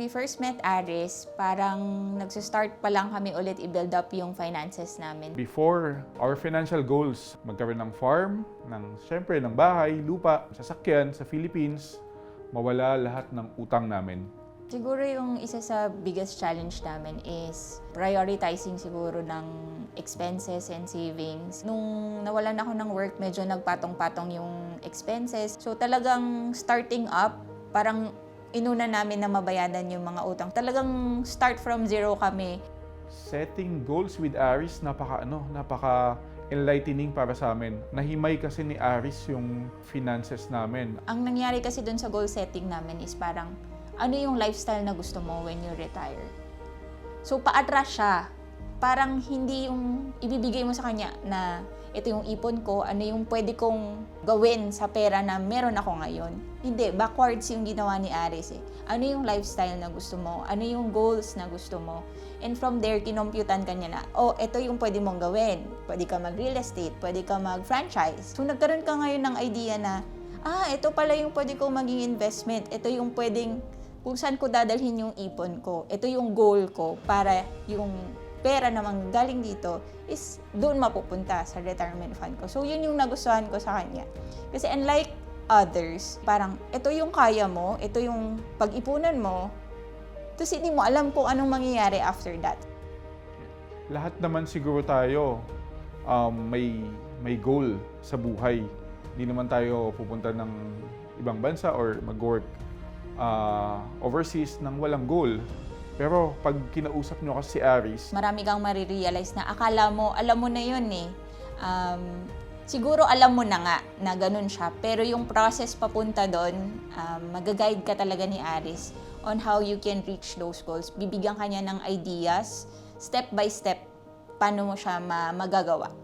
we first met Aris, parang nagsa-start pa lang kami ulit i-build up yung finances namin. Before, our financial goals, magkaroon ng farm, syempre ng bahay, lupa, sasakyan sa Philippines, mawala lahat ng utang namin. Siguro yung isa sa biggest challenge namin is prioritizing siguro ng expenses and savings. Nung nawalan ako ng work, medyo nagpatong-patong yung expenses. So talagang starting up, parang inuna namin na mabayadan yung mga utang. Talagang start from zero kami. Setting goals with Aris, napaka enlightening para sa amin. Nahimay kasi ni Aris yung finances namin. Ang nangyari kasi dun sa goal setting namin is parang, ano yung lifestyle na gusto mo when you retire? So, paatras siya. Parang hindi yung ibibigay mo sa kanya na ito yung ipon ko, ano yung pwede kong gawin sa pera na meron ako ngayon. Hindi, backwards yung ginawa ni Aris eh. Ano yung lifestyle na gusto mo? Ano yung goals na gusto mo? And from there, kinomputan ka niya na, ito yung pwede mong gawin. Pwede ka mag-real estate, pwede ka mag-franchise. So, nagkaroon ka ngayon ng idea na, ito pala yung pwede kong maging investment. Ito yung pwedeng kung saan ko dadalhin yung ipon ko. Ito yung goal ko para yung pera namang galing dito is doon mapupunta sa retirement fund ko. So, yun yung nagustuhan ko sa kanya. Kasi unlike others, parang ito yung kaya mo, ito yung pag-ipunan mo, tapos hindi mo alam kung anong mangyayari after that. Lahat naman siguro tayo may goal sa buhay. Hindi naman tayo pupunta ng ibang bansa or mag-work overseas nang walang goal. Pero pag kinausap nyo kasi si Aris, marami kang marirealize na akala mo, alam mo na yun eh. Siguro alam mo na nga na ganun siya. Pero yung process papunta doon, mag-guide ka talaga ni Aris on how you can reach those goals. Bibigyan ka niya ng ideas, step by step, paano mo siya magagawa.